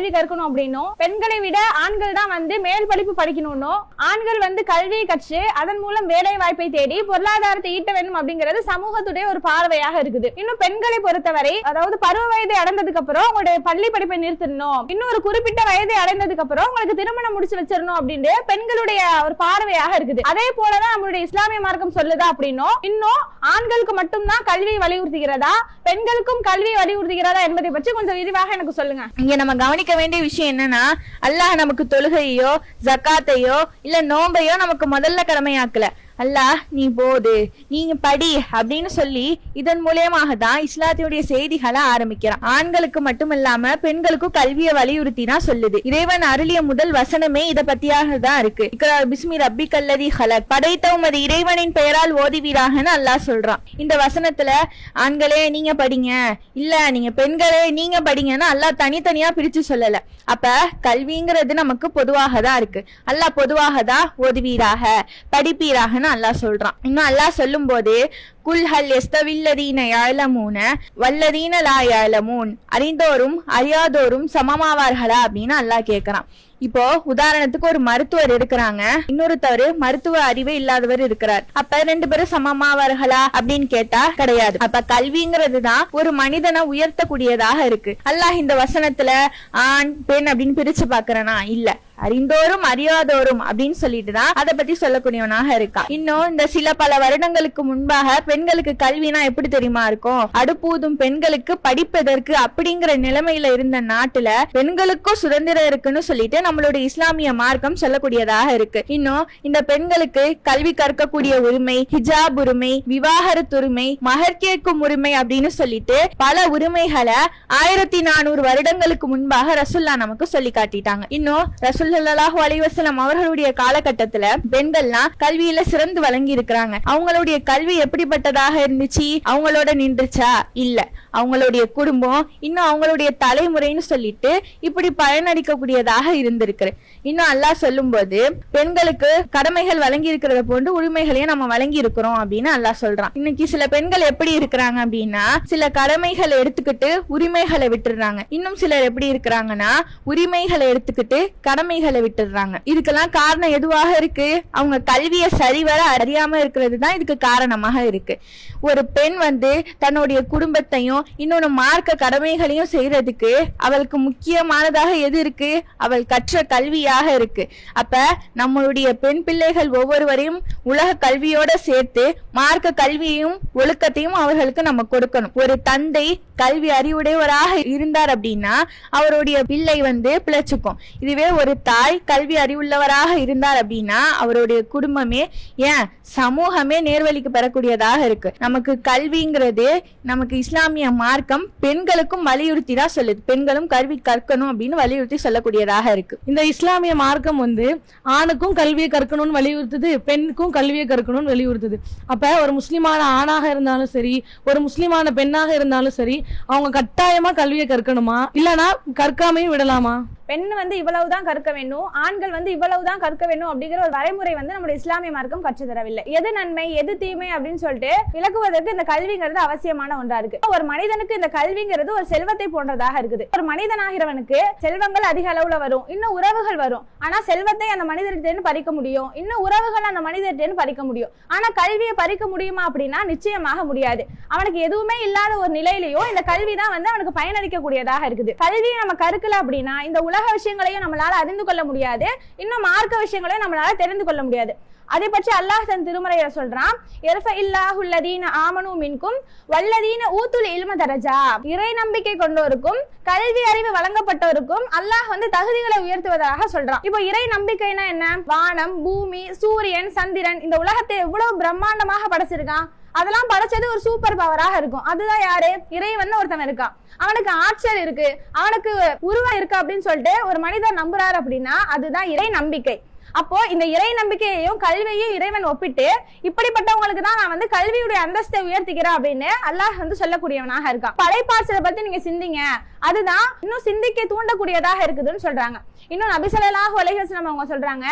கல்வி கற்கணும் அப்படின்னும், பெண்களை விட ஆண்கள் தான் வந்து மேல் படிப்பு படிக்கணும்னு, ஆண்கள் வந்து கல்வியை கற்று அதன் மூலம் வேலை வாய்ப்பை தேடி பொருளாதாரத்தை ஈட்ட வேண்டும் அப்படிங்கிறது சமூகத்துடைய ஒரு பார்வையாக இருக்குது. இன்னும் பெண்களை பொறுத்தவரை, அதாவது பருவ வயதை அடைந்ததுக்கு அப்புறம் உங்களுடைய பள்ளி படிப்பை நிறுத்தணும், இன்னும் ஒரு குறிப்பிட்ட வயதை அடைந்ததுக்கு அப்புறம் உங்களுக்கு திருமணம் முடிச்சு வச்சிடணும் அப்படின்னு பெண்களுடைய ஒரு பார்வையாக இருக்குது. அதே போலதான் நம்மளுடைய இஸ்லாமிய மார்க்கம் சொல்லுதா அப்படின்னும், இன்னும் ஆண்களுக்கு மட்டும்தான் கல்வியை வலியுறுத்துகிறதா, பெண்களுக்கும் கல்வியை வலியுறுத்துகிறதா என்பதை பற்றி கொஞ்சம் விரிவாக எனக்கு சொல்லுங்க. இங்க நம்ம கவனிக்க வேண்டிய விஷயம் என்னன்னா, அல்லாஹ் நமக்கு தொழுகையோ ஜக்காத்தையோ இல்ல நோம்பையோ நமக்கு முதல்ல கடமையாக்கல. அல்லாஹ் நீ போது, நீங்க படி அப்படின்னு சொல்லி இதன் மூலியமாக தான் இஸ்லாத்தினுடைய செய்திகளை ஆரம்பிக்கிறான். ஆண்களுக்கு மட்டும் இல்லாம பெண்களுக்கும் கல்வியை வலியுறுத்தினா சொல்லுது. இறைவன் அருளிய முதல் வசனமே இத பத்தியாக தான் இருக்கு. பிஸ்மி ரப்பி கல்லதி ஹலக், படைத்த உமது இறைவனின் பெயரால் ஓதுவீராகன்னு அல்லாஹ் சொல்றான். இந்த வசனத்துல ஆண்களே நீங்க படிங்க, இல்ல நீங்க பெண்களே நீங்க படிங்கன்னு அல்லாஹ் தனித்தனியா பிரிச்சு சொல்லல. அப்ப கல்விங்கிறது நமக்கு பொதுவாக தான் இருக்கு. அல்லாஹ் பொதுவாக தான் ஓதுவீராக படிப்பீராகன்னு அல்லாஹ் சொல்றான். இன்னும் அல்லாஹ் சொல்லும் போது குல் ஹல் யஸ்தவில்லதீன யஅலமூன வல்லதீன லா யஅலமூன், அறிந்தோரும் அறியாதோரும் சமமாவார்களா அப்படின்னு அல்லாஹ் கேக்குறான். இப்போ உதாரணத்துக்கு ஒரு மருத்துவர் இருக்கிறாங்க, இன்னொருத்தவர் மருத்துவ அறிவே இல்லாதவர் இருக்கிறார். அப்ப ரெண்டு பேரும் சமமாவார்களா அப்படின்னு கேட்டா கிடையாது. அப்ப கல்விங்கிறது தான் ஒரு மனிதனை உயர்த்தக்கூடியதாக இருக்கு. அல்லாஹ் இந்த வசனத்துல ஆண் பெண் அப்படின்னு பிரிச்சு பாக்குறனா இல்ல, அறிந்தோரும் அறியாதோரும் அப்படின்னு சொல்லிட்டு தான் அதை பத்தி சொல்லக்கூடியவனாக இருக்கா. இன்னும் இந்த சில பல வருடங்களுக்கு முன்பாக பெண்களுக்கு கல்வினா எப்படி தெரியுமா இருக்கும், அடுப்பூதும் பெண்களுக்கு படிப்பதற்கு அப்படிங்கிற நிலைமையில இருந்த நாட்டுல பெண்களுக்கும் சுதந்திரம் இருக்குன்னு சொல்லிட்டு நம்மளுடைய இஸ்லாமிய மார்க்கம் சொல்லக்கூடியதாக இருக்கு. இன்னும் இந்த பெண்களுக்கு கல்வி கற்கக்கூடிய உரிமை, ஹிஜாப் உரிமை, விவாகரத்து உரிமை, மகர் கேட்கும் உரிமை அப்படின்னு சொல்லிட்டு பல உரிமைகளை 1400 வருடங்களுக்கு முன்பாக ரசூல்லா நமக்கு சொல்லி காட்டிட்டாங்க. இன்னும் ரசூல் ஸல்லல்லாஹு அலைஹி வஸல்லம் அவர்களுடைய காலகட்டத்துல பெண்கள்லாம் கல்வியில சிறந்து வழங்கி இருக்கிறாங்க. அவங்களுடைய கல்வி எப்படிப்பட்டதாக இருந்துச்சு, அவங்களோட நின்றுச்சா இல்ல, அவங்களுடைய குடும்பம் இன்னும் அவங்களுடைய தலைமுறைன்னு சொல்லிட்டு இப்படி பயனளிக்கக்கூடியதாக இருந்திருக்கு. இன்னும் அல்லாஹ் சொல்லும் போது பெண்களுக்கு கடமைகள் வழங்கி இருக்கிறத போன்று உரிமைகளையும் நம்ம வழங்கி இருக்கிறோம் அப்படின்னு அல்லாஹ் சொல்றான். இன்னைக்கு சில பெண்கள் எப்படி இருக்கிறாங்க அப்படின்னா, சில கடமைகளை எடுத்துக்கிட்டு உரிமைகளை விட்டுறாங்க. இன்னும் சிலர் எப்படி இருக்கிறாங்கன்னா, உரிமைகளை எடுத்துக்கிட்டு கடமைகளை விட்டுறாங்க. இதுக்கெல்லாம் காரணம் எதுவாக இருக்கு, அவங்க கல்வியை சரிவர அறியாம இருக்கிறது தான் இதுக்கு காரணமாக இருக்கு. ஒரு பெண் வந்து தன்னுடைய குடும்பத்தையும் இன்னொன்னு மார்க்க கடமைகளையும் செய்யறதுக்கு அவளுக்கு முக்கியமானதாக எது இருக்கு, அவள் கற்ற கல்வியாக இருக்கு. அப்ப நம்மளுடைய பெண் பிள்ளைகள் ஒவ்வொருவரையும் உலக கல்வியோட சேர்த்து மார்க்க கல்வியையும் ஒழுக்கத்தையும் அவர்களுக்கு நம்ம கொடுக்கணும். ஒரு தந்தை கல்வி அறிவுடையவராக இருந்தார் அப்படின்னா அவருடைய பிள்ளை வந்து பிழைச்சுக்கும். இதுவே ஒரு தாய் கல்வி அறிவுள்ளவராக இருந்தார் அப்படின்னா அவருடைய குடும்பமே ஏன் சமூகமே நேர்வழிக்கு பெறக்கூடியதாக இருக்கு. நமக்கு கல்விங்கிறது நமக்கு இஸ்லாமிய மார்க்கம் பெண்களுக்கும் வலியுறுத்தி தான் சொல்லுது. பெண்களும் கல்வி கற்கணும் அப்படின்னு வலியுறுத்தி சொல்லக்கூடியதாக இருக்கு. இந்த இஸ்லாமிய மார்க்கம் வந்து ஆணுக்கும் கல்வியை கற்கணும்னு வலியுறுத்துது, பெண்ணுக்கும் கல்வியை கற்கணும்னு வலியுறுத்துது. அப்ப ஒரு முஸ்லிமான ஆணாக இருந்தாலும் சரி, ஒரு முஸ்லிமான பெண்ணாக இருந்தாலும் சரி, அவங்க கட்டாயமா கல்வியை கற்கணுமா, இல்லனா கற்காமையும் விடலாமா? பெண் வந்து இவ்வளவுதான் கற்க வேண்டும், ஆண்கள் வந்து இவ்வளவுதான் கற்க வேண்டும் அப்படிங்கிற ஒரு வரைமுறை வந்து நம்முடைய இஸ்லாமிய மார்க்கம் கற்று தரவில்லை. எது நன்மை எது தீமை அப்படின்னு சொல்லிட்டு விளக்குவதற்கு இந்த கல்விங்கிறது அவசியமான ஒன்றா இருக்கு. ஒரு மனிதனுக்கு இந்த கல்விங்கிறது ஒரு செல்வத்தை போன்றதாக இருக்குது. ஒரு மனிதனாகிறவனுக்கு செல்வங்கள் அதிக அளவுல வரும், இன்னும் உறவுகள் வரும். ஆனா செல்வத்தை அந்த மனிதர்கிட்ட பறிக்க முடியும், இன்னும் உறவுகள் அந்த மனிதர்கிட்ட பறிக்க முடியும். ஆனா கல்வியை பறிக்க முடியுமா அப்படின்னா நிச்சயமாக முடியாது. அவனுக்கு எதுவுமே இல்லாத ஒரு நிலையிலையும் இந்த கல்வி தான் வந்து அவனுக்கு பயனளிக்க கூடியதாக இருக்குது. கல்வியை நம்ம கற்கல அப்படின்னா இந்த உலக விஷயங்களையும் நம்மளால அறிந்து கொள்ள முடியாது, இன்னும் மார்க்க விஷயங்களையும் நம்மளால தெரிந்து கொள்ள முடியாது. அதை பற்றி அல்லாஹ் தன் திருமறையில சொல்றான், யர்ஃபஇல்லாஹுல்லதீன ஆமனூ மின்கும் வல்லதீன ஊத்துல் இல்ம தரஜா. இறை நம்பிக்கை கொண்டோருக்கும் கல்வி அறிவு வழங்கப்பட்டோருக்கும் அல்லாஹ் வந்து தகுதிகளை உயர்த்துவதாக சொல்றான். இப்போ இறை நம்பிக்கைனா என்ன? வானம், பூமி, சூரியன், சந்திரன், இந்த உலகத்தை எவ்வளவு பிரம்மாண்டமாக படைச்சிருக்கான். அதெல்லாம் படைச்சது ஒரு சூப்பர் பவராக இருக்கும். அதுதான் யாரு? இறைவன் ஒருத்தன் இருக்கான், அவனுக்கு ஆற்றல் இருக்கு, அவனுக்கு உருவம் இருக்கு அப்படின்னு சொல்லிட்டு ஒரு மனிதர் நம்புறாரு அப்படின்னா அதுதான் இறை நம்பிக்கை. அப்போ இந்த இறை நம்பிக்கையையும் கல்வியையும் இறைவன் ஒப்பிட்டு இப்படிப்பட்டவங்களுக்கு தான் நான் வந்து கல்வியுடைய அந்தஸ்தை உயர்த்திக்கிறேன் அப்படின்னு அல்லாஹ் வந்து சொல்லக்கூடியவனாக இருக்கான். படைப்பாற்றலை பத்தி நீங்க சிந்திங்க, அதுதான் இன்னும் சிந்திக்க தூண்டக்கூடியதாக இருக்குதுன்னு சொல்றாங்க. இன்னும் நபி ஸல்லல்லாஹு அலைஹி வஸல்லம் அவங்க சொல்றாங்க,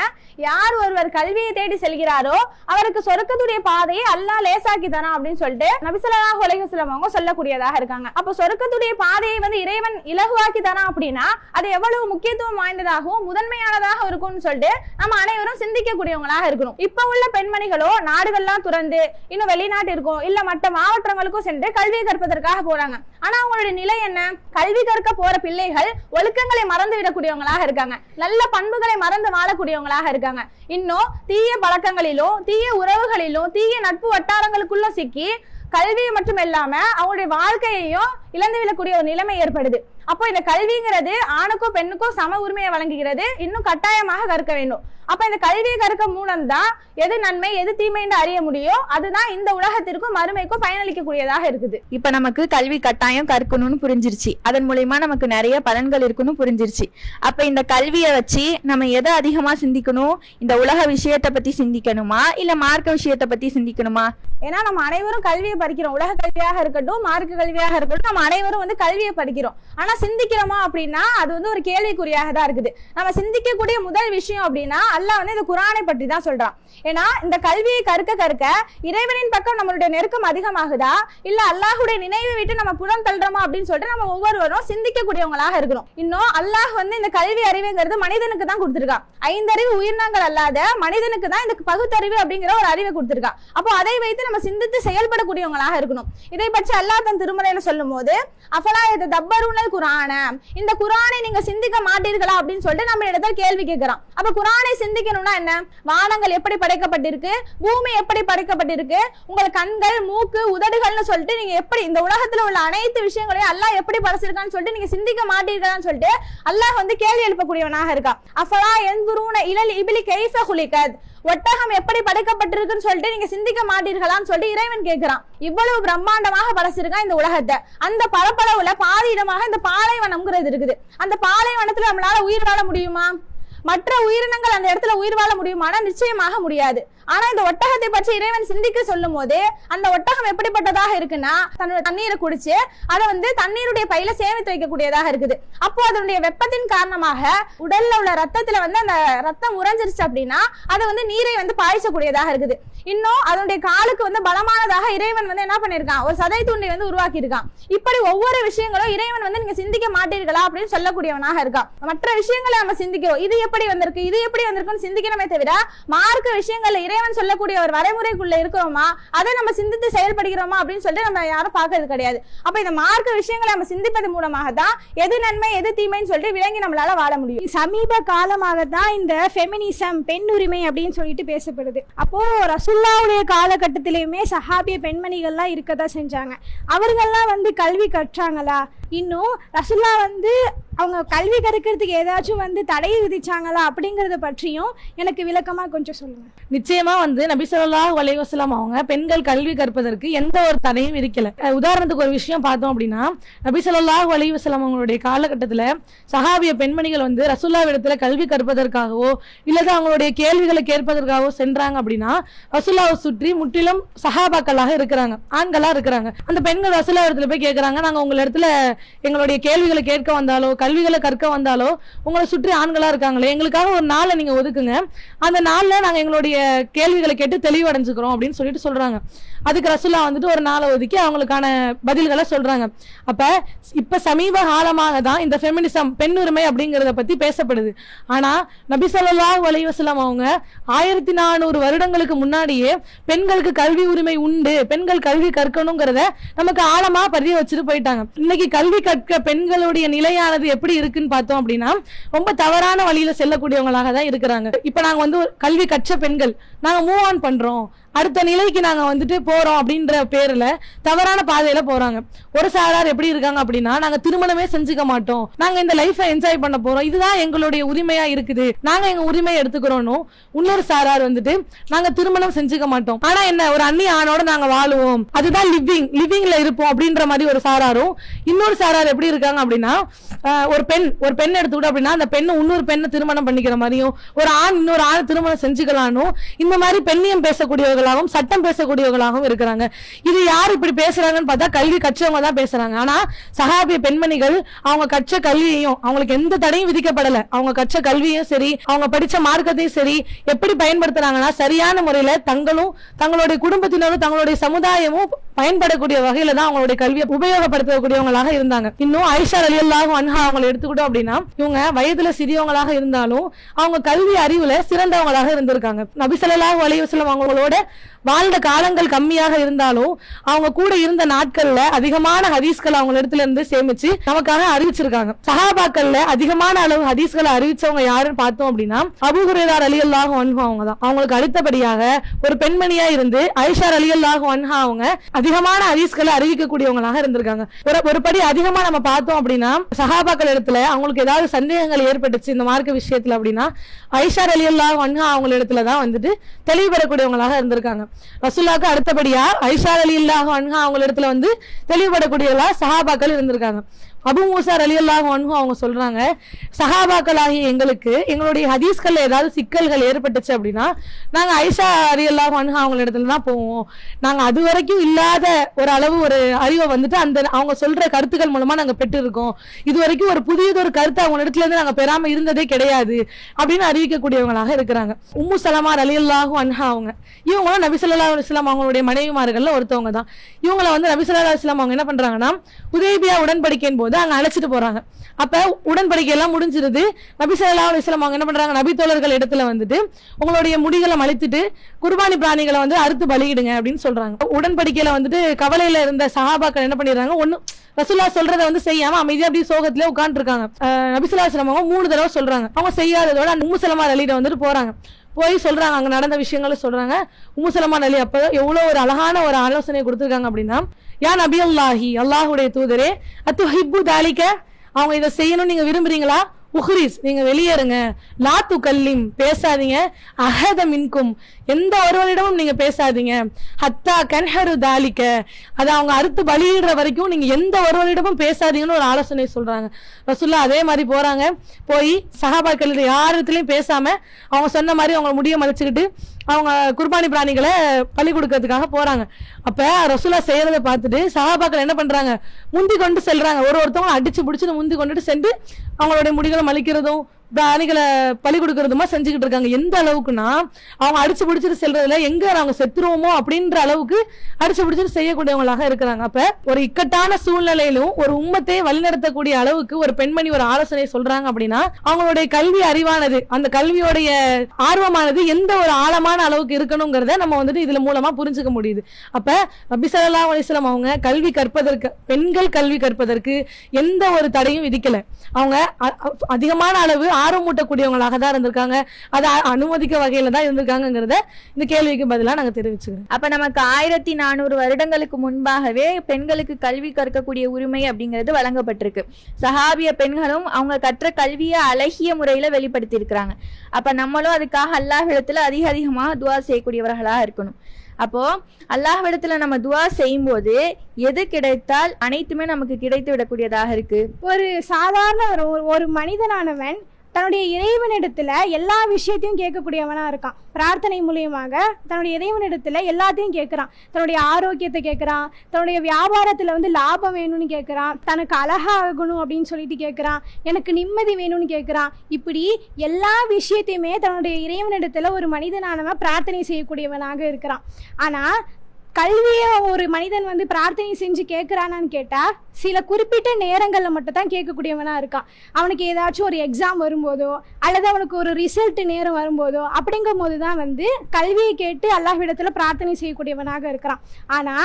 யார் ஒருவர் கல்வியை தேடி செல்கிறாரோ அவருக்கு சொர்க்கத்துடைய பாதையை அல்லாஹ் லேசாக்கி தரான் அப்படின்னு சொல்லிட்டு நபி ஸல்லல்லாஹு அலைஹி வஸல்லம் அவங்க சொல்லக்கூடியதாக இருக்காங்க. அப்போ சொர்க்கத்துடைய பாதையை வந்து இறைவன் இலகுவாக்கி தரான் அப்படின்னா அது எவ்வளவு முக்கியத்துவம் வாய்ந்ததாகவும் முதன்மையானதாக இருக்கும்னு சொல்லிட்டு நம்ம அனைவரும் சிந்திக்கக்கூடியவங்களாக இருக்கணும். இப்ப உள்ள பெண்மணிகளோ நாடுகள்லாம் துறந்து இன்னும் வெளிநாட்டிற்கும் இல்ல மற்ற மாவட்டங்களுக்கும் சென்று கல்வியை கற்பதற்காக போறாங்க. ஆனா அவங்களுடைய நிலை என்ன? கல்வி கற்க போற பிள்ளைகள் ஒழுக்கங்களை மறந்து விடக்கூடியவங்களாக இருக்காங்க, நல்ல பண்புகளை மறந்து வாழக்கூடியவங்களாக இருக்காங்க. இன்னும் தீய பழக்கங்களிலும் தீய உறவுகளிலும் தீய நட்பு வட்டாரங்களுக்குள்ள சிக்கி கல்வியை மட்டும் இல்லாம அவங்களுடைய வாழ்க்கையையும் இழந்து விடக்கூடிய ஒரு நிலைமை ஏற்படுது. அப்போ இந்த கல்விங்கிறது ஆணுக்கும் பெண்ணுக்கும் சம உரிமையை வழங்குகிறது, இன்னும் கட்டாயமாக கற்க வேண்டும். அப்ப இந்த கல்வியை கற்க மூலம் தான் எது நன்மை எது தீமை என்று அறிய முடியும். அதுதான் இந்த உலகத்திற்கும் மறுமைக்கும் பயனளிக்கக்கூடியதாக இருக்குது. இப்ப நமக்கு கல்வி கட்டாயம் கற்கணும்னு புரிஞ்சிருச்சு, அதன் மூலியமா நமக்கு நிறைய பலன்கள் இருக்குன்னு புரிஞ்சிருச்சு. அப்ப இந்த கல்வியை வச்சு நம்ம எதை அதிகமா சிந்திக்கணும்? இந்த உலக விஷயத்தை பத்தி சிந்திக்கணுமா இல்ல மார்க்க விஷயத்தை பத்தி சிந்திக்கணுமா? ஏன்னா நம்ம அனைவரும் கல்வியை படிக்கிறோம், உலக கல்வியாக இருக்கட்டும் மார்க்க கல்வியாக இருக்கட்டும், நம்ம அனைவரும் வந்து கல்வியை படிக்கிறோம். ஆனா சிந்திக்கிறோமா அப்படின்னா அது வந்து ஒரு கேள்விக்குறியாக தான் இருக்குது. நம்ம சிந்திக்கக்கூடிய முதல் விஷயம் அப்படின்னா அல்லாஹ் வந்து இந்த குர்ஆனை பற்றி தான் சொல்றான். ஏன்னா இந்த கல்வியை கற்க கற்க இறைவனின் பக்கம் நம்மளுடைய நெருக்கம் அதிகமாகுதா இல்ல அல்லாஹுடைய நினைவை விட்டு நம்ம புறம் தள்ளுறோமா அப்படின்னு சொல்லிட்டு நம்ம ஒவ்வொருவரும் சிந்திக்கக்கூடியவங்களாக இருக்கணும். இன்னும் அல்லாஹ் வந்து இந்த கல்வி அறிவுங்கிறது மனிதனுக்கு தான் கொடுத்திருக்கான். 5 அறிவு உயிரினங்கள் அல்லாத மனிதனுக்கு தான் இந்த பகுத்தறிவு அப்படிங்கிற ஒரு அறிவை கொடுத்திருக்கான். அப்போ அதை வைத்து நம்ம சிந்தித்து செயல்படக்கூடியவங்களாக இருக்கணும். இதை பற்றி அல்லாஹ் தன் திருமறையில சொல்லும் போது அஃபலா யதபருனல் குர்ஆன, இந்த குர்ஆனை நீங்க சிந்திக்க மாட்டீர்களா அப்படின்னு சொல்லிட்டு நம்ம இடத்துல கேள்வி கேட்கிறோம். அப்ப குர்ஆனை சிந்திக்கணும்னா என்ன? வானங்கள் எப்படி படைக்கப்பட்டிருக்கு, பூமி எப்படி படைக்கப்பட்டிருக்கு, உங்கள் கண்கள் மூக்கு உதடுகள்னு சொல்லிட்டு நீங்க எப்படி இந்த உலகத்துல உள்ள அனைத்து விஷயங்களையும் அல்லாஹ் எப்படி படைச்சிருக்கான்னு சொல்லிட்டு நீங்க சிந்திக்க மாட்டீர்களான்னு சொல்லிட்டு அல்லாஹ் வந்து கேள்வி எழுப்பக்கூடியவனாக இருக்கான். அஃபலா யன்துருன இலல் இப்லி கைஃப குலிகத், ஒட்டகம் எப்படி படைக்கப்பட்டிருக்குன்னு சொல்லிட்டு நீங்க சிந்திக்க மாட்டீர்களான்னு சொல்லிட்டு இறைவன் கேட்கிறான். இவ்வளவு பிரம்மாண்டமாக படைச்சிருக்கான் இந்த உலகத்தை. அந்த பரப்பளவுல பாதி இடமாக இந்த பாலைவனம்ங்கிறது இருக்குது. அந்த பாலைவனத்துல நம்மளால உயிர் வாழ முடியுமா? மற்ற உயிரினங்கள் அந்த இடத்துல உயிர் வாழ முடியுமானா நிச்சயமாக முடியாது. ஆனா இந்த ஒட்டகத்தை பற்றி இறைவன் சிந்திக்க சொல்லும் போது அந்த ஒட்டகம் எப்படிப்பட்டதாக இருக்குன்னா தன்னோட தண்ணீரை குடிச்சு அதை வந்து தண்ணீருடைய பையில சேமித்து வைக்கக்கூடியதாக இருக்குது. அப்போ அதனுடைய வெப்பத்தின் காரணமாக உடல்ல உள்ள ரத்தத்துல வந்து அந்த ரத்தம் உறைஞ்சிருச்சு அப்படின்னா அதை வந்து நீரை வந்து பாய்ச்சக்கூடியதாக இருக்குது. இன்னும் அதனுடைய காலுக்கு வந்து பலமானதாக இறைவன் வந்து என்ன பண்ணிருக்கான், ஒரு சதை தூண்டை வந்து உருவாக்கி இருக்கான். இப்படி ஒவ்வொரு விஷயங்களும் இறைவன் வந்து நீங்க சிந்திக்க மாட்டீர்களா அப்படின்னு சொல்லக்கூடியவனாக இருக்கான். மற்ற விஷயங்களை நம்ம சிந்திக்கிறோம், இது எப்படி வந்திருக்கு இது எப்படி வந்திருக்குன்னு சிந்திக்கணுமே தவிர மார்க்க விஷயங்கள்ல இறைவன் சொல்லக்கூடிய ஒரு வரைமுறைக்குள்ள இருக்கிறோமா அதை நம்ம சிந்தித்து செயல்படுகிறோமா அப்படின்னு சொல்லிட்டு நம்ம யாரும் பார்க்கறது கிடையாது. அப்ப இந்த மார்க்க விஷயங்களை நம்ம சிந்திப்பது மூலமாக தான் எது நன்மை எது தீமைன்னு சொல்லிட்டு விளங்கி நம்மளால வாழ முடியும். சமீப காலமாக தான் இந்த ஃபெமினிசம் பெண் உரிமை அப்படின்னு சொல்லிட்டு பேசப்படுது. அப்போ ரசூலுல்லாஹ்வுடைய காலகட்டத்திலயுமே சஹாபிய பெண்மணிகள்லாம் இருக்கதான் செஞ்சாங்க. அவர்கள்லாம் வந்து கல்வி கற்றாங்களா? இன்னும் ரசூலுல்லாஹ் வந்து அவங்க கல்வி கற்கிறதுக்கு ஏதாச்சும் வந்து தடை விதிச்சாங்களா அப்படிங்கறத பற்றியும் எனக்கு விளக்கமா கொஞ்சம் சொல்லுங்க. நிச்சயமா வந்து நபி ஸல்லல்லாஹு அலைஹி வஸல்லம் அவங்க பெண்கள் கல்வி கற்பதற்கு எந்த ஒரு தடையும் விதிக்கல. உதாரணத்துக்கு ஒரு விஷயம் பார்த்தோம் அப்படின்னா நபி ஸல்லல்லாஹு அலைஹி வஸல்லம் அவங்களுடைய காலகட்டத்துல சஹாபிய பெண்மணிகள் வந்து ரசூலுல்லாஹ் இடத்துல கல்வி கற்பதற்காகவோ இல்லது அவங்களுடைய கேள்விகளை கேட்பதற்காகவோ சென்றாங்க அப்படின்னா ரசூலுல்லாஹை சுற்றி முற்றிலும் சஹாபாக்களாக இருக்கிறாங்க, ஆண்களா இருக்கிறாங்க. அந்த பெண்கள் ரசூலுல்லாஹ் இடத்துல போய் கேட்கறாங்க, நாங்க உங்க இடத்துல எங்களுடைய கேள்விகளை கேட்க வந்தாலோ கல்விகளை கற்க வந்தாலோ உங்களை சுற்றி ஆண்களா இருக்காங்களே, எங்களுக்காக ஒரு நாளை நீங்க ஒதுக்குங்க, அந்த நாள்ல நாங்க எங்களுடைய கேள்விகளை கேட்டு தெளிவடைஞ்சுக்கிறோம் அப்படின்னு சொல்லிட்டு சொல்றாங்க. அதுக்கு ரசூலுல்லாஹ் வந்துட்டு ஒரு நாளை ஒதுக்கி அவங்களுக்கான பதில்களை சொல்றாங்க. அப்ப இப்ப சமீப காலமாக தான் இந்த ஃபெமினிசம் பெண் உரிமை அப்படிங்கறத பத்தி பேசப்படுது. ஆனா நபி ஸல்லல்லாஹு அலைஹி வஸல்லம் அவங்க 1400 வருடங்களுக்கு முன்னாடியே பெண்களுக்கு கல்வி உரிமை உண்டு, பெண்கள் கல்வி கற்கணுங்கிறத நமக்கு ஆழமா பதிய வச்சுட்டு போயிட்டாங்க. இன்னைக்கு கல்வி கற்க பெண்களுடைய நிலையானது எப்படி இருக்குன்னு பார்த்தோம் அப்படின்னா ரொம்ப தவறான வழியில செல்லக்கூடியவங்களாக தான் இருக்கிறாங்க. இப்ப நாங்க வந்து கல்வி கற்ற பெண்கள் நாங்க மூவ் ஆன் பண்றோம், அடுத்த நிலைக்கு நாங்க வந்துட்டு போறோம் அப்படின்ற பேர்ல தவறான பாதையில போறாங்க. ஒரு சாரார் எப்படி இருக்காங்க அப்படின்னா நாங்க திருமணமே செஞ்சுக்க மாட்டோம், நாங்க இந்த லைஃபை என்ஜாய் பண்ண போறோம், இதுதான் எங்களுடைய உரிமையா இருக்குது, நாங்க எங்க உரிமையை எடுத்துக்கிறோம். இன்னொரு சாரார் வந்துட்டு நாங்க திருமணம் செஞ்சுக்க மாட்டோம், ஆனா என்ன ஒரு அந்நிய ஆணோட நாங்க வாழுவோம், அதுதான் லிவிங்ல இருப்போம் அப்படின்ற மாதிரி ஒரு சாராரும். இன்னொரு சாரார் எப்படி இருக்காங்க அப்படின்னா ஒரு பெண் எடுத்துக்கிட்டோம் அப்படின்னா அந்த பெண்ணு இன்னொரு பெண்ணை திருமணம் பண்ணிக்கிற மாதிரியும் ஒரு ஆண் இன்னொரு ஆண் திருமணம் செஞ்சுக்கலானும் இந்த மாதிரி பெண்ணியம் பேசக்கூடியவர்கள் பேசக்கூடியவங்களாகவும் சட்டம் பேசக்கூடியவங்களாகவும் இருக்கிறாங்க. இது யார் இப்படி பேசுறாங்கன்னு பார்த்தா கல்வி கற்றவங்க தான் பேசுறாங்க. ஆனா சஹாபிய பெண்மணிகள் அவங்க கற்ற கல்வியையும், அவங்களுக்கு எந்த தடையும் விதிக்கப்படல, அவங்க கற்ற கல்வியும் சரி, அவங்க படிச்ச மார்க்கத்தையும் சரி எப்படி பயன்படுத்துறாங்கன்னா சரியான முறையில தங்களும் தங்களுடைய குடும்பத்தினரும் தங்களுடைய சமுதாயமும் பயன்படக்கூடிய வகையில தான் அவங்களுடைய கல்வியை உபயோகப்படுத்தக்கூடியவங்களாக இருந்தாங்க. இன்னும் ஆயிஷா ரலியல்லாஹு அன்ஹா அவங்களை எடுத்துக்கிட்டோம் அப்படின்னா, இவங்க வயதுல சிறியவங்களாக இருந்தாலும் அவங்க கல்வி அறிவுல சிறந்தவங்களாக இருந்திருக்காங்க. நபி ஸல்லல்லாஹு அலைஹி வஸல்லம் அவங்களோட வாழ்ந்த காலங்கள் கம்மியாக இருந்தாலும் அவங்க கூட இருந்த நாட்கள்ல அதிகமான ஹதீஸ்கள் அவங்க இடத்துல இருந்து சேமிச்சு நமக்காக அறிவிச்சிருக்காங்க. சஹாபாக்கள்ல அதிகமான அளவு ஹதீஸ்களை அறிவிச்சவங்க யாருன்னு பார்த்தோம் அப்படின்னா அபூ ஹுரைரா ரலியல்லாஹு அன்ஹு அவங்க தான். அவங்களுக்கு அடுத்தபடியாக ஒரு பெண்மணியா இருந்து ஆயிஷா ரலியல்லாஹு அன்ஹா அவங்க அதிகமான ஹதீஸ்களை அறிவிக்கக்கூடியவங்களாக இருந்திருக்காங்க. ஒரு படி அதிகமா நம்ம பார்த்தோம் அப்படின்னா சஹாபாக்கள் இடத்துல அவங்களுக்கு ஏதாவது சந்தேகங்கள் ஏற்பட்டுச்சு இந்த மார்க்க விஷயத்துல அப்படின்னா ஆயிஷா ரலியல்லாஹு அன்ஹா அவங்க இடத்துலதான் வந்துட்டு தெளிவு பெறக்கூடியவங்களாக இருந்திருக்காங்க. ரசூலுல்லாஹ்க்கு அடுத்தபடியா ஆயிஷா ரலியல்லாஹு அன்ஹா அவங்க இடத்துல வந்து தெளிவுபடக்கூடியவங்களா சஹாபாக்கள் இருந்திருக்காங்க. அபூ மூஸா ரலியல்லாஹு அன்ஹு அவங்க சொல்றாங்க, சஹாபாக்களாகிய எங்களுக்கு எங்களுடைய ஹதீஸ்கள்ல ஏதாவது சிக்கல்கள் ஏற்பட்டுச்சு அப்படின்னா நாங்க ஆயிஷா ரலியல்லாஹு அன்ஹா அவங்க இடத்துல தான் போவோம். நாங்க அது வரைக்கும் இல்லாத ஒரு அளவு ஒரு அறிவை வந்துட்டு அந்த அவங்க சொல்ற கருத்துக்கள் மூலமா நாங்க பெற்று இருக்கோம். இது வரைக்கும் ஒரு புதியதொரு கருத்து அவங்க இடத்துல இருந்து நாங்க பெறாம இருந்ததே கிடையாது அப்படின்னு அறிவிக்கக்கூடியவங்களாக இருக்கிறாங்க. உம்மு சலமா ரலியல்லாஹு அன்ஹா அவங்க இவங்களும் நபி ஸல்லல்லாஹு அலைஹி வஸல்லம் அவங்களுடைய மனைவிமார்கள்ல ஒருத்தவங்க தான். இவங்களை வந்து நபி ஸல்லல்லாஹு அலைஹி வஸல்லம் அவங்க என்ன பண்றாங்கன்னா உதைபியா உடன்படிக்கையின் போது அங்க அழைச்சிட்டு போறாங்க. அப்ப உடன்படிக்கை எல்லாம் முடிஞ்சிருது. நபி ஸல்லல்லாஹு அலைஹி வஸல்லம் அவங்க என்ன பண்றாங்க, நபி தோழர்கள் இடத்துல வந்துட்டு உங்களுடைய முடிகளை மலித்துட்டு குர்பானி பிராணிகளை வந்து அறுத்து பலியிடுங்க அப்படின்னு சொல்றாங்க. உடன்படிக்கையில வந்துட்டு கவலையில இருந்த சஹாபாக்கள் என்ன பண்ணிடுறாங்க, ஒண்ணு ரசூலுல்லாஹ் சொல்றதை வந்து செய்யாம அமைதியா அப்படி சோகத்திலே உட்கார்ந்து இருக்காங்க. நபி ஸல்லல்லாஹு அலைஹி வஸல்லம் அவங்க 3 தடவை சொல்றாங்க. அவங்க செய்யாததோட உம்மு சலமா ரலியிட வந்துட்டு போறாங்க. போய் சொல்றாங்க, அங்க நடந்த விஷயங்களும் சொல்றாங்க. உம்மு சலமா ரலி அப்ப எவ்வளவு ஒரு அழகான ஒரு ஆலோசனை கொடுத்திருக்காங்க அப்படின்னா, யா நபி அல்லாஹி, அல்லாஹுடைய தூதரே, அத்துஹிப்பு தாலிக, அவங்க இதை செய்யணும் நீங்க விரும்புறீங்களா, உஹ்ரிஸ் நீங்க வெளியேறுங்க, லா துகல்லிம் பேசாதீங்க, அஹத மின்கும் எந்த ஒருவரிடமும் நீங்க பேசாதீங்க, ஹத்தா கன்ஹரு தாலிக்க அதை அவங்க அறுத்து பலியிடுற வரைக்கும் நீங்க எந்த ஒருவரிடமும் பேசாதீங்கன்னு ஒரு ஆலோசனை சொல்றாங்க. ரசூலுல்லாஹ் அதே மாதிரி போறாங்க. போய் சஹாபாக்கள் யாரிடத்துலயும் பேசாம அவங்க சொன்ன மாதிரி அவங்க முடிய மதிச்சுக்கிட்டு அவங்க குர்பானி பிராணிகளை பலி கொடுக்கறதுக்காக போறாங்க. அப்ப ரசூலுல்லாஹ் செய்யறதை பார்த்துட்டு சஹாபாக்கள் என்ன பண்றாங்க, முந்தி கொண்டு செல்றாங்க. ஒருத்தவங்க அடிச்சு பிடிச்சு முந்தி கொண்டுட்டு சென்று அவங்களுடைய முடிகளை மலிக்கிறதும் பிராணிகளை பலி கொடுக்கறதுமா செஞ்சுக்கிட்டு இருக்காங்க. எந்த அளவுக்குன்னா அவங்க அடிச்சு பிடிச்சிட்டு செல்றதுல எங்க அவங்க செத்துருவோமோ அப்படின்ற அளவுக்கு அடிச்சு பிடிச்சிட்டு செய்யக்கூடியவங்களாக இருக்கிறாங்க. அப்ப ஒரு இக்கட்டான சூழ்நிலையிலும் ஒரு உம்மத்தை வழிநடத்தக்கூடிய அளவுக்கு ஒரு பெண்மணி ஒரு ஆலோசனை சொல்றாங்க அப்படின்னா அவங்களுடைய கல்வி அறிவானது, அந்த கல்வியோடைய ஆர்வமானது எந்த ஒரு ஆழமான அளவுக்கு இருக்கணுங்கிறத நம்ம வந்துட்டு இதுல மூலமா புரிஞ்சுக்க முடியுது. அப்ப நபி ஸல்லல்லாஹு அலைஹி வஸல்லம் அவங்க கல்வி கற்பதற்கு, பெண்கள் கல்வி கற்பதற்கு எந்த ஒரு தடையும் விதிக்கல. அவங்க அதிகமான அளவு ஆர்வமூட்டக்கூடியவங்களாக தான் இருந்திருக்காங்க. அதை அனுமதிக்க வகையில தான் இருந்திருக்காங்கிறத இந்த கேள்விக்கு பதிலா நாங்க தெரிவிச்சுக்கிறோம். அப்ப நமக்கு 1400 வருடங்களுக்கு முன்பாகவே பெண்களுக்கு கல்வி கற்கக்கூடிய உரிமை அப்படிங்கிறது வழங்கப்பட்டிருக்கு. சஹாபிய பெண்களும் அவங்க கற்ற கல்வியை அழகிய முறையில வெளிப்படுத்தி இருக்கிறாங்க. அப்ப நம்மளும் அதுக்காக அல்லாஹ்விடத்துல அதிகமாக துஆ செய்யக்கூடியவர்களாக இருக்கணும். அப்போ அல்லாஹ்விடத்துல நம்ம துஆ செய்யும் போது எது கிடைத்தால் அனைத்துமே நமக்கு கிடைத்து விடக்கூடியதாக இருக்கு. ஒரு சாதாரண ஒரு மனிதனானவன் தன்னுடைய இறைவனிடத்துல எல்லா விஷயத்தையும் கேட்கக்கூடியவனா இருக்கான். பிரார்த்தனை மூலியமாக தன்னுடைய இறைவனிடத்துல எல்லாத்தையும் கேட்கிறான். தன்னுடைய ஆரோக்கியத்தை கேட்கிறான், தன்னுடைய வியாபாரத்துல வந்து லாபம் வேணும்னு கேட்கிறான், தனக்கு அழகாகணும் அப்படின்னு சொல்லிட்டு கேட்கிறான், எனக்கு நிம்மதி வேணும்னு கேட்கிறான். இப்படி எல்லா விஷயத்தையுமே தன்னுடைய இறைவனிடத்துல ஒரு மனிதனானவன் பிரார்த்தனை செய்யக்கூடியவனாக இருக்கிறான். ஆனா கல்வியை ஒரு மனிதன் வந்து பிரார்த்தனை செஞ்சு கேட்கிறானான்னு கேட்டா சில குறிப்பிட்ட நேரங்கள்ல மட்டும் தான் கேட்கக்கூடியவனா இருக்கான். அவனுக்கு ஏதாச்சும் ஒரு எக்ஸாம் வரும்போதோ அல்லது அவனுக்கு ஒரு ரிசல்ட் நேரம் வரும்போதோ அப்படிங்கும் போதுதான் வந்து கல்வியை கேட்டு அல்லாஹ்விடத்துல பிரார்த்தனை செய்யக்கூடியவனாக இருக்கிறான். ஆனா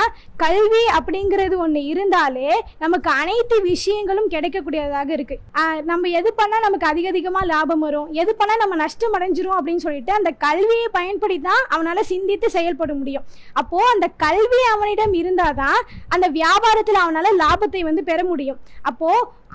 கல்வி அப்படிங்கிறது ஒண்ணு இருந்தாலே நமக்கு அனைத்து விஷயங்களும் கிடைக்கக்கூடியதாக இருக்கு. நம்ம எது பண்ணா நமக்கு அதிகமா லாபம் வரும், எது பண்ணா நம்ம நஷ்டம் அடைஞ்சிரும் அப்படின்னு சொல்லிட்டு அந்த கல்வியை பயன்படுத்தி தான் அவனால சிந்தித்து செயல்பட முடியும். அப்போ அந்த கல்வி அவனிடம் இருந்தாதான் அந்த வியாபாரத்துல அவனால லாபத்தை வந்து பெற முடியும். அப்போ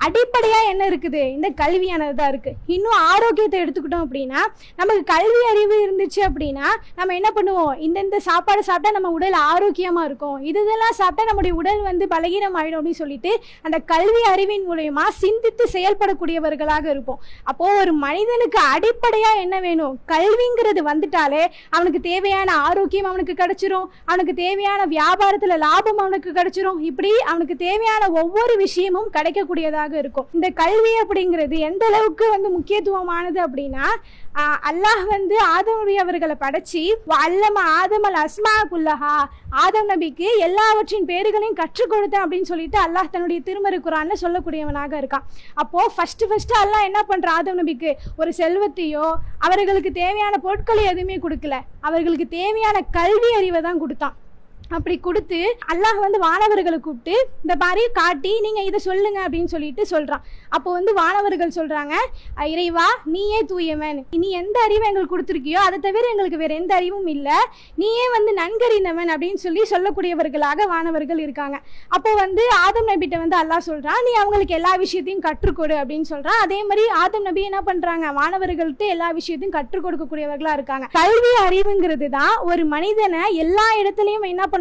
அடிப்படையா என்ன இருக்குது? இந்த கல்வியானது தான் இருக்கு. இன்னும் ஆரோக்கியத்தை எடுத்துக்கிட்டோம் அப்படின்னா, நமக்கு கல்வி அறிவு இருந்துச்சு அப்படின்னா நம்ம என்ன பண்ணுவோம், இந்த சாப்பாடு சாப்பிட்டா நம்ம உடல் ஆரோக்கியமா இருக்கும், இதெல்லாம் சாப்பிட்டா நம்முடைய உடல் வந்து பலகீனம் ஆயிடும் அப்படின்னு சொல்லிட்டு அந்த கல்வி அறிவின் மூலயமா சிந்தித்து செயல்படக்கூடியவர்களாக இருப்போம். அப்போ ஒரு மனிதனுக்கு அடிப்படையா என்ன வேணும்? கல்விங்கிறது வந்துட்டாலே அவனுக்கு தேவையான ஆரோக்கியம் அவனுக்கு கிடைச்சிரும், அவனுக்கு தேவையான வியாபாரத்துல லாபம் அவனுக்கு கிடைச்சிரும், இப்படி அவனுக்கு தேவையான ஒவ்வொரு விஷயமும் கிடைக்கக்கூடியதாக இருக்கும். இந்த கல்வி அப்படிங்கிறது எந்த அளவுக்கு வந்து முக்கியத்துவமானது அப்படின்னா, அல்லாஹ் வந்து ஆதம் நபி அவர்களை படைச்சி அல்லம ஆதமல் அஸ்மா குல்லஹா, ஆதம் நபிக்கு எல்லாவற்றின் பேர்களையும் கற்றுக் கொடுத்தேன் அப்படின்னு சொல்லிட்டு அல்லாஹ் தன்னுடைய திருமறை குர்ஆன்ல சொல்லக்கூடியவனாக இருக்கான். அப்போ ஃபர்ஸ்ட் அல்லாஹ் என்ன பண்ற, ஆதம் நபிக்கு ஒரு செல்வத்தையோ அவர்களுக்கு தேவையான பொருட்களை எதுவுமே கொடுக்கல, அவர்களுக்கு தேவையான கல்வி அறிவை தான் கொடுத்தான். அப்படி கொடுத்து அல்லாஹ் வந்து வானவர்களை கூப்பிட்டு இந்த மாதிரி காட்டி நீங்க இதை சொல்லுங்க அப்படின்னு சொல்லிட்டு சொல்றான். அப்போ வந்து வானவர்கள் சொல்றாங்க, இறைவா நீயே தூயவன், நீ எந்த அறிவை எங்களுக்கு கொடுத்துருக்கியோ அதை தவிர எங்களுக்கு வேற எந்த அறிவும் இல்லை, நீயே வந்து நன்கறிந்தவன் அப்படின்னு சொல்லக்கூடியவர்களாக வானவர்கள் இருக்காங்க. அப்போ வந்து ஆதம் நபிட்ட வந்து அல்லாஹ் சொல்றான், நீ அவங்களுக்கு எல்லா விஷயத்தையும் கற்றுக்கொடு அப்படின்னு சொல்றான். அதே மாதிரி ஆதம் நபி என்ன பண்றாங்க, வானவர்கள்ட்ட எல்லா விஷயத்தையும் கற்றுக் கொடுக்கக்கூடியவர்களா இருக்காங்க. கல்வி அறிவுங்கிறது தான் ஒரு மனிதனை எல்லா இடத்துலயும் என்ன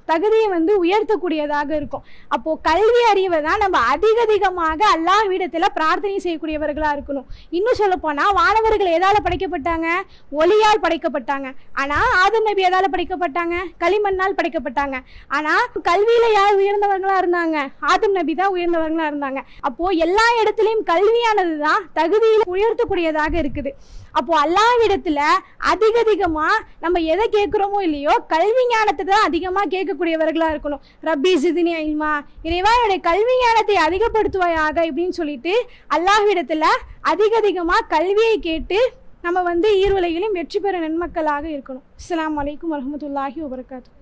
தகுதியை வந்து உயர்த்தக்கூடியதாக இருக்கும். அப்போ கல்வி அறிவை தான் நம்ம அதிகமாக அல்லாஹ்விடத்துல பிரார்த்தனை செய்யக்கூடியவர்களா இருக்கணும். இன்னும் சொல்ல போனா வானவர்கள் எதால படைக்கப்பட்டாங்க? ஒளியால் படைக்கப்பட்டாங்க. ஆனா ஆதம் நபி எதால படைக்கப்பட்டாங்க? களிமண்ணால் படைக்கப்பட்டாங்க. ஆனா கல்வியில யார் உயர்ந்தவர்களா இருந்தாங்க? ஆதம் நபி தான் உயர்ந்தவர்களா இருந்தாங்க. அப்போ எல்லா இடத்துலயும் கல்வியானதுதான் தகுதியில உயர்த்தக்கூடியதாக இருக்குது. அப்போ அல்லாஹ்விடத்துல அதிகமா நம்ம எதை கேட்கிறோமோ இல்லையோ கல்வி ஞானத்தை தான் அதிகமா கேட்கக்கூடியவர்களா இருக்கணும். ரப்பி ஜித்னி இல்மா, இறைவா என்னுடைய கல்வி ஞானத்தை அதிகப்படுத்துவாயாக இப்படின்னு சொல்லிட்டு அல்லாஹ்விடத்துல அதிகமா கல்வியை கேட்டு நம்ம வந்து ஈருலகிலும் வெற்றி பெற நன்மக்களாக இருக்கணும். அஸ்ஸலாமு அலைக்கும் வரஹ்மத்துல்லாஹி வபரகாத்துஹு.